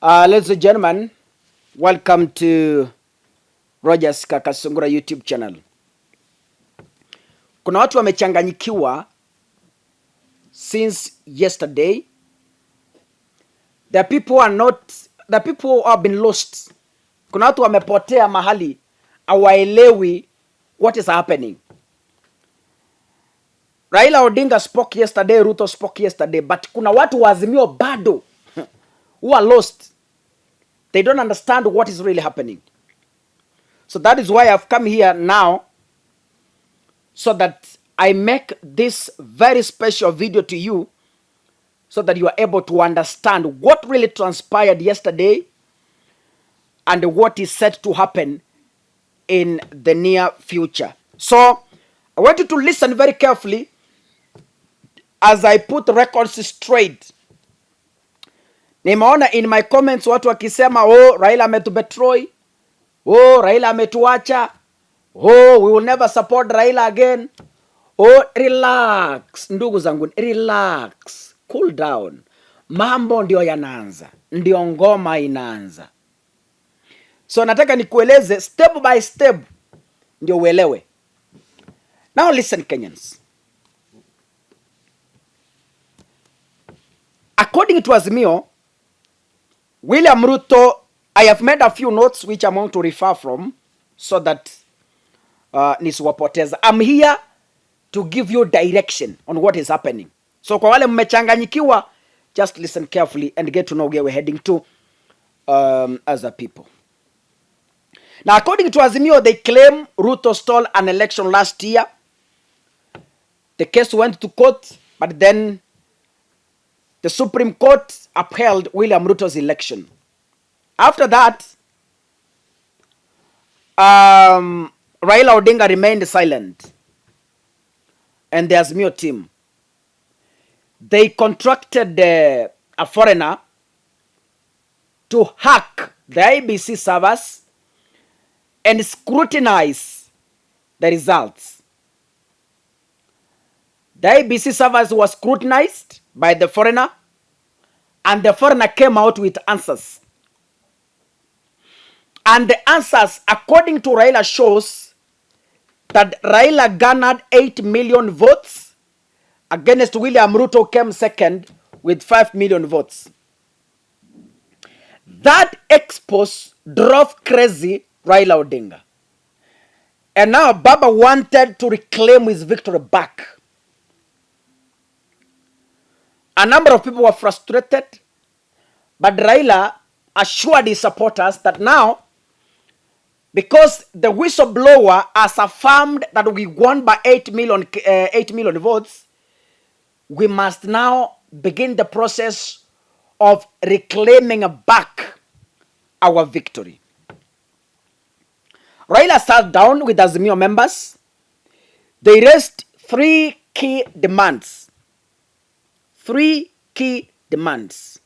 Ladies and gentlemen, welcome to Rogers Kakasungura YouTube channel. Kuna watu wamechanganyikiwa since yesterday. The people have been lost. Kuna watu wamepotea mahali, hawaelewi what is happening. Raila Odinga spoke yesterday, Ruto spoke yesterday, but kuna watu wa Azimio bado who are lost. They don't understand what is really happening. So that is why I've come here now, so that I make this very special video to you, so that you are able to understand what really transpired yesterday and what is set to happen in the near future. So I want you to listen very carefully as I put records straight. Nimeona in my comments watu wakisema, oh, Raila ametubetray, oh, Raila ametuacha, oh, we will never support Raila again. Oh, relax ndugu zangu, relax, cool down. Mambo ndio yanaanza, ndio ngoma inaanza. So nataka nikueleze step by step ndio uelewe. Now listen, Kenyans. According to Azimio, William Ruto, I have made a few notes which I'm going to refer from so that nisiwapoteza. I'm here to give you direction on what is happening. So kwa wale mmechanganyikiwa, just listen carefully and get to know where we're heading to as a people. Now, according to Azimio, they claim Ruto stole an election last year. The case went to court, but then the Supreme Court upheld William Ruto's election. After that, Raila Odinga remained silent. And the Azimio team, they contracted a foreigner to hack the IEBC servers and scrutinize the results. The IEBC servers were scrutinized by the foreigner, and the foreigner came out with answers. And the answers, according to Raila, shows that Raila garnered 8 million votes against William Ruto came second with 5 million votes. That expose drove crazy Raila Odinga. And now Baba wanted to reclaim his victory back. A number of people were frustrated, but Raila assured his supporters that now, because the whistleblower has affirmed that we won by 8 million votes, we must now begin the process of reclaiming back our victory. Raila sat down with Azimio members. They raised 3 key demands. 3 key demands.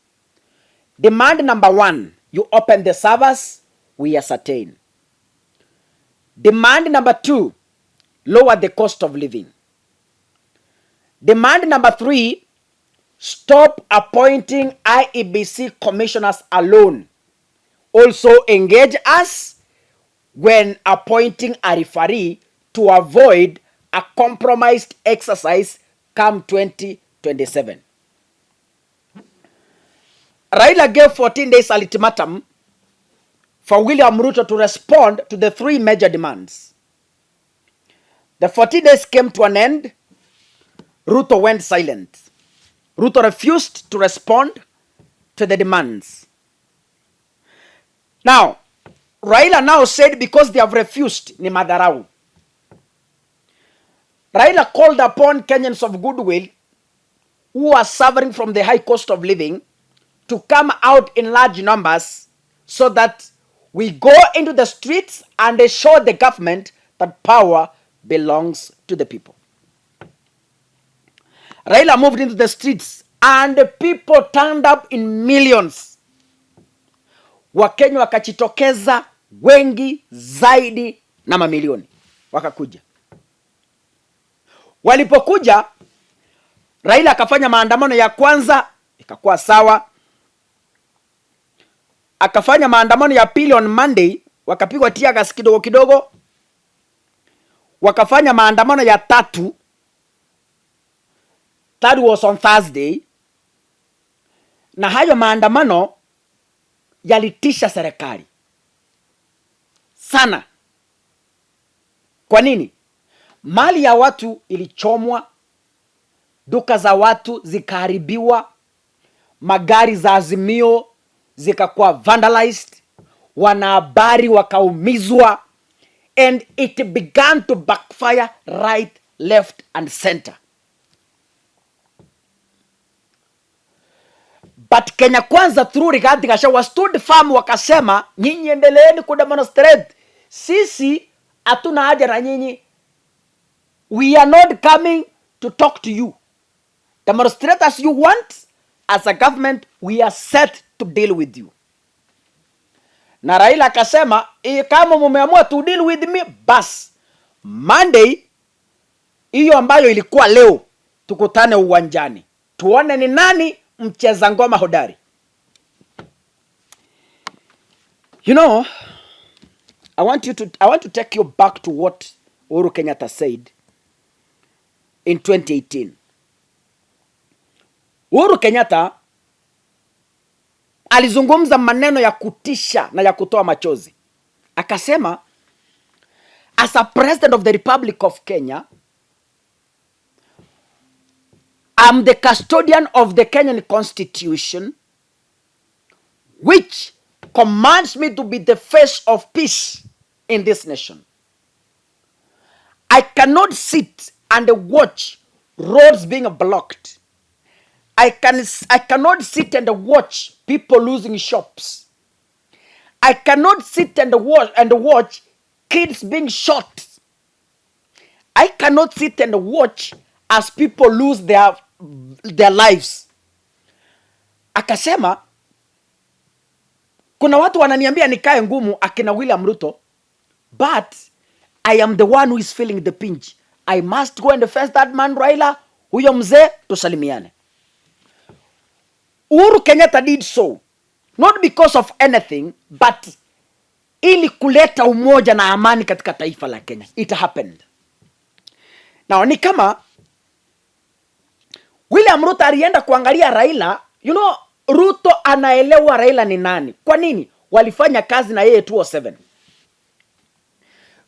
Demand number 1, you open the servers, we ascertain. Demand number 2, lower the cost of living. Demand number 3, stop appointing IEBC commissioners alone. Also engage us when appointing a referee to avoid a compromised exercise come 2027. Raila gave 14 days ultimatum for William Ruto to respond to the 3 major demands. The 14 days came to an end. Ruto went silent. Ruto refused to respond to the demands. Now, Raila now said because they have refused, ni madharau. Raila called upon Kenyans of goodwill who are suffering from the high cost of living to come out in large numbers so that we go into the streets and show the government that power belongs to the people. Raila moved into the streets and the people turned up in millions. Wakenya wakachitokeza wengi zaidi na mamilioni. Wakakuja. Walipokuja, Raila akafanya maandamano ya kwanza, ikakuwa sawa. akafanya maandamano ya pili on Monday, wakapigwa tear gas kidogo kidogo. Wakafanya maandamano ya tatu, that was on Thursday, na hayo maandamano yalitisha serikali sana. Kwa nini? Mali ya watu ilichomwa, duka za watu zikaharibiwa, magari za Azimio zikakuwa vandalized, wanahabari wakaumizwa, and it began to backfire right, left and center. But Kenya Kwanza through Rigathi Gachagua stood firm, wakasema nyinyi endeleeni kudemonstrate, sisi hatuna haja na nyinyi, we are not coming to talk to you, demonstrate as you want, as a government we are set to deal with you. Na Raila akasema kama mumeamua to deal with me, bas Monday hiyo ambayo ilikuwa leo, tukutane uwanjani tuone ni nani mcheza ngoma hodari. You know, I want to take you back to what Uhuru Kenyatta said in 2018. Uhuru Kenyatta alizungumza maneno ya kutisha na ya kutoa machozi. Akasema, as a president of the Republic of Kenya, I'm the custodian of the Kenyan Constitution, which commands me to be the face of peace in this nation. I cannot sit and watch roads being blocked. I cannot sit and watch people losing shops. I cannot sit and watch kids being shot. I cannot sit and watch as people lose their lives. Akasema kuna watu wananiambia nikae ngumu akina William Ruto, but I am the one who is feeling the pinch. I must go and face that man Raila, huyo mzee, tusalimiane. Uhuru Kenyatta did so, not because of anything, but ili kuleta umoja na amani katika taifa la Kenya. It happened. Now ni kama William Ruto alienda kuangalia Raila. You know, Ruto anaelewa Raila ni nani. Kwa nini? Walifanya kazi na yeye 2007.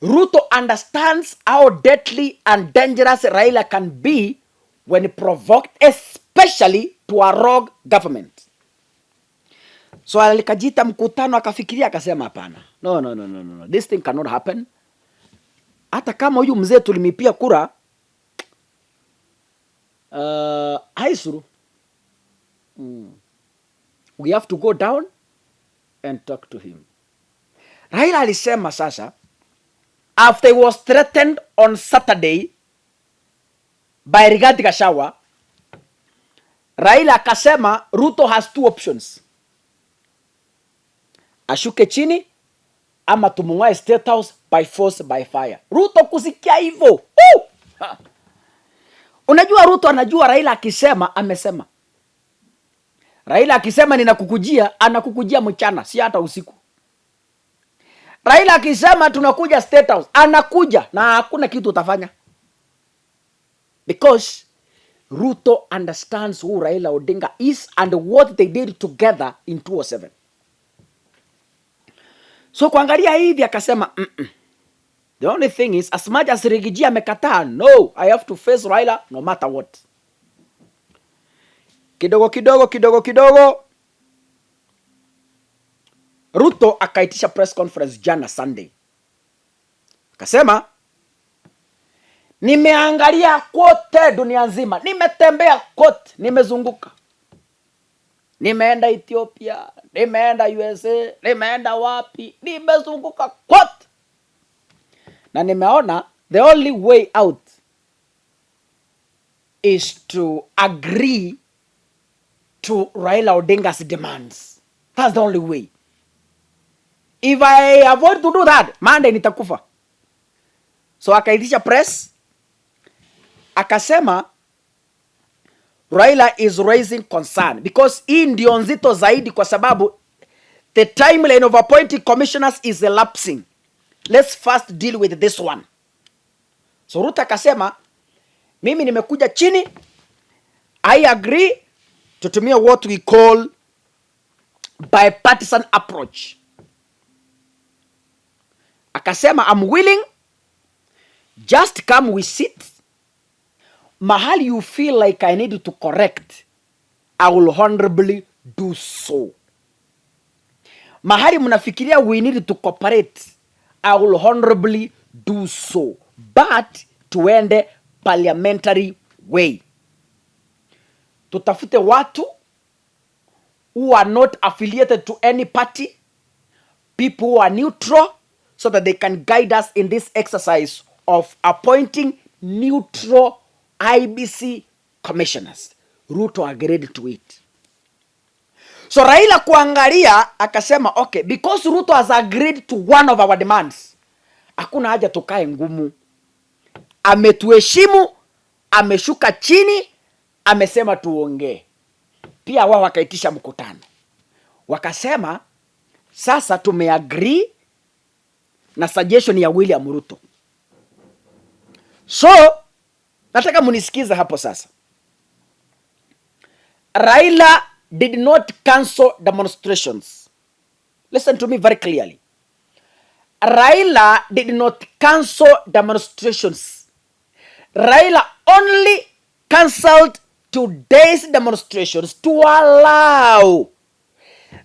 Ruto understands how deadly and dangerous Raila can be when provoked, especially to a rogue government. So alikajita mkutano, akafikiria, akasema hapana. No. This thing cannot happen. Hata kama huyu mzee tulimipia kura, haisuru. We have to go down and talk to him. Raila alisema sasa, after he was threatened on Saturday by Rigathi Gachagua, Raila akasema Ruto has two options. Ashuke chini ama tumung'ae State House by force by fire. Ruto kusikia hivyo. Unajua Ruto anajua Raila akisema amesema. Raila akisema ninakukujia, anakukujia mchana, si hata usiku. Raila akisema tunakuja State House, anakuja na hakuna kitu utafanya. Because Ruto understands who Raila Odinga is and what they did together in 2007. So kuangalia hivi akasema, the only thing is, as much as Rigiji amekataa, no, I have to face Raila no matter what. Kidogo Ruto akaitisha press conference jana Sunday. Akasema, nimeangalia kote dunia nzima, nimetembea kote, nimezunguka. Nimeenda Ethiopia, nimeenda USA, nimeenda wapi, nimezunguka kote. Na nimeona the only way out is to agree to Raila Odinga's demands. That's the only way. If I avoid to do that, Monday nitakufa. So akaitisha press, akasema Raila is raising concern because hii ndio nzito zaidi, kwa sababu the timeline of appointing commissioners is elapsing. Let's first deal with this one. So Ruto akasema, mimi nimekuja chini, I agree tutumia what we call bipartisan approach. Akasema, I'm willing, just come we sit. Mahali you feel like I need to correct, I will honorably do so. Mahali mnafikiria we need to cooperate, I will honorably do so. But tuende parliamentary way. Tutafute watu who are not affiliated to any party, people who are neutral, so that they can guide us in this exercise of appointing neutral IBC commissioners. Ruto agreed to it. So Raila kuangalia akasema, okay, because Ruto has agreed to one of our demands, hakuna haja tukae ngumu. Ametuheshimu, ameshuka chini, amesema tuongee. Pia wao wakaitisha mkutano. Wakasema, sasa tumeagree na suggestion ya William Ruto. So, nataka munisikiza hapo sasa. Raila did not cancel demonstrations. Listen to me very clearly. Raila did not cancel demonstrations. Raila only cancelled today's demonstrations to allow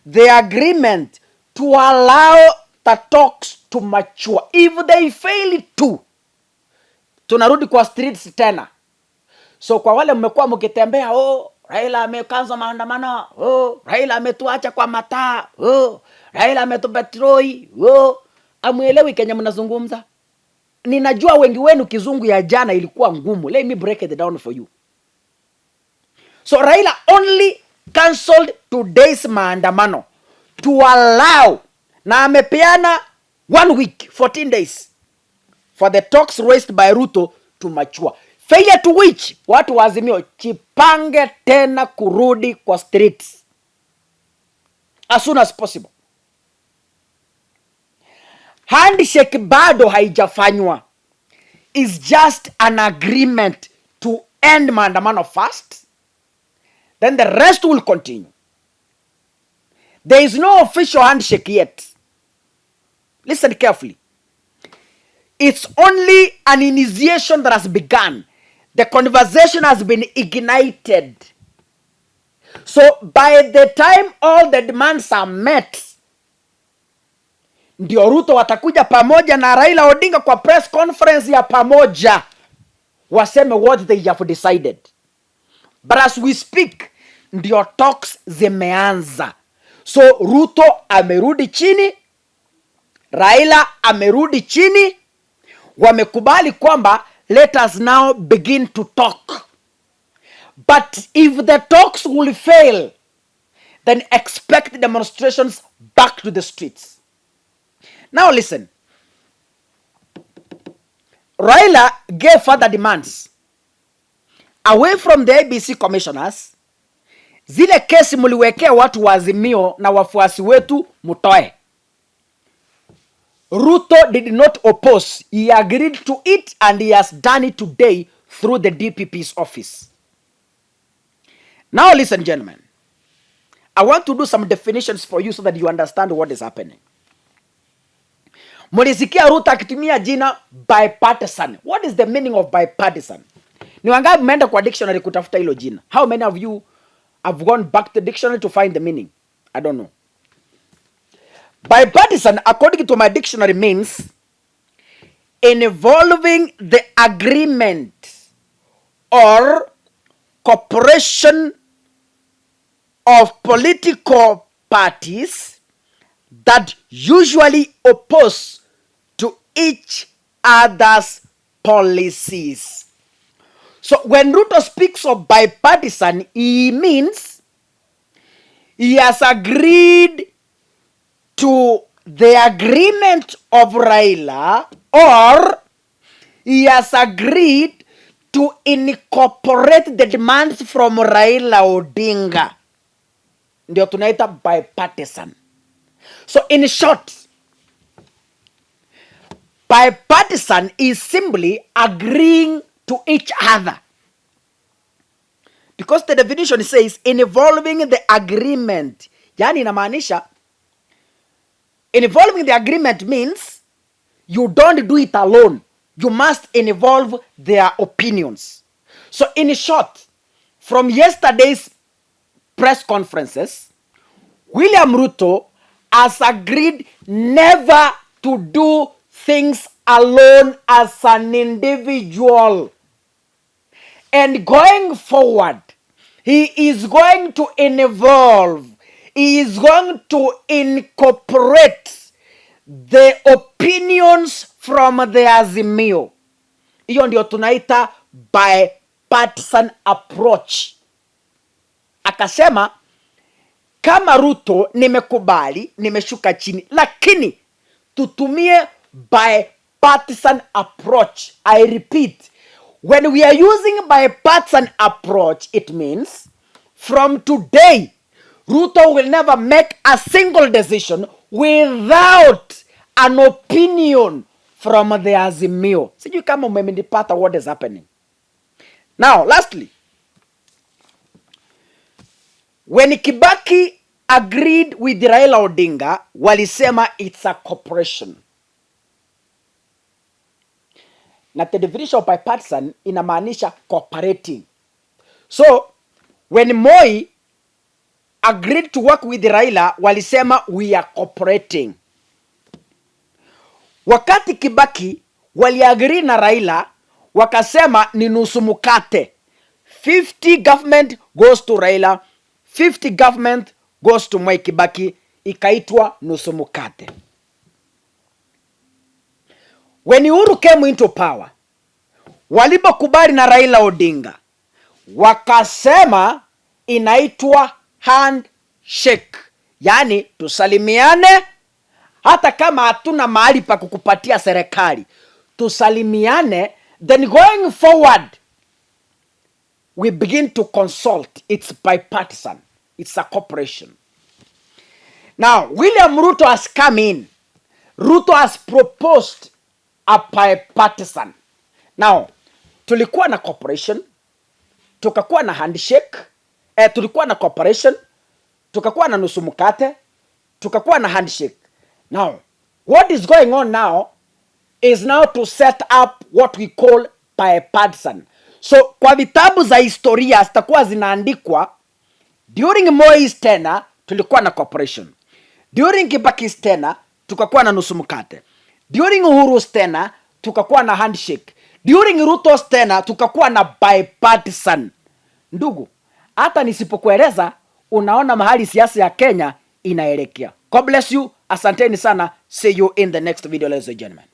the agreement, to allow the talks to mature. If they fail to, tunarudi kwa streets tena. So kwa wale mmekuwa mkitembea, Raila amekanza maandamano, Raila ametuacha kwa mataa, Raila ametubetroi, amuelewi Kenya mnazungumza. Ninajua wengi wenu kizungu ya jana ilikuwa ngumu. Let me break it down for you. So Raila only cancelled today's maandamano to allow, na amepeana 1 week, 14 days for the talks raised by Ruto to mature. Failure to which, watu wa Azimio chipange tena kurudi kwa streets as soon as possible. Handshake bado haijafanywa. Is just an agreement to end maandamano first, then the rest will continue. There is no official handshake yet. Listen carefully. It's only an initiation that has begun. The conversation has been ignited. So by the time all the demands are met, ndio Ruto watakuja pamoja na Raila Odinga kwa press conference ya pamoja waseme what they have decided. But as we speak, ndio talks zimeanza. So Ruto amerudi chini, Raila amerudi chini, wamekubali kwamba let us now begin to talk. But if the talks will fail, then expect demonstrations back to the streets. Now listen. Raila gave further demands. Away from the ABC commissioners, zile kesi muliwekea watu wa Azimio na wafuasi wetu mutoe. Ruto did not oppose. He agreed to it and he has done it today through the DPP's office. Now listen, gentlemen. I want to do some definitions for you so that you understand what is happening. Mulisikia Ruto akitumia jina bipartisan. What is the meaning of bipartisan? Ni wangapi mmeenda kwa dictionary kutafuta hilo jina? How many of you have gone back to the dictionary to find the meaning? I don't know. Bipartisan, according to my dictionary, means involving the agreement or cooperation of political parties that usually oppose to each other's policies. So when Ruto speaks of bipartisan, he means he has agreed to the agreement of Raila, or he has agreed to incorporate the demands from Raila Odinga. Ndio tunaita bipartisan. So in short, bipartisan is simply agreeing to each other. Because the definition says involving the agreement. Yani inamaanisha involving the agreement means you don't do it alone. You must involve their opinions. So in short, from yesterday's press conferences, William Ruto has agreed never to do things alone as an individual. And going forward, he is going to involve, he is going to incorporate the opinions from the Azimio. Hiyo ndio tunaita bipartisan approach. Akasema kama Ruto nimekubali, nimeshuka chini, lakini tutumie bipartisan approach. I repeat, when we are using bipartisan approach, it means from today, Ruto will never make a single decision without an opinion from the Azimio. Sijui kama umenipata what is happening. Now, lastly, when Kibaki agreed with Raila Odinga, walisema it's a cooperation. Na the definition of bipartisan inamaanisha cooperating. So, when Moi agreed to work with Raila, walisema we are cooperating. Wakati Kibaki waliagree na Raila, wakasema ni nusu mkate. 50 government goes to Raila, 50 government goes to Mwai Kibaki, ikaitwa nusu mkate. When Uhuru came into power, walipokubali na Raila Odinga, wakasema inaitwa handshake. Yani tusalimiane hata kama hatuna mahali pa kukupatia serikali. Tusalimiane, then going forward we begin to consult. It's bipartisan. It's a cooperation. Now, William Ruto has come in. Ruto has proposed a bipartisan. Now, tulikuwa na cooperation, tukakuwa na handshake, tulikuwa na cooperation, tukakuwa na nusu mkate, tukakuwa na handshake. Now, what is going on now is now to set up what we call bipartisan. So, kwa vitabu za historia zitakuwa zinaandikwa, during Moi's tenure tulikuwa na cooperation. During Kibaki's tenure tukakuwa na nusu mkate. During Uhuru's tenure tukakuwa na handshake. During Ruto's tenure tukakuwa na bipartisan. Ndugu, hata nisipokueleza unaona mahali siasa ya Kenya inaelekea. God bless you. Asanteni sana. See you in the next video, ladies and gentlemen.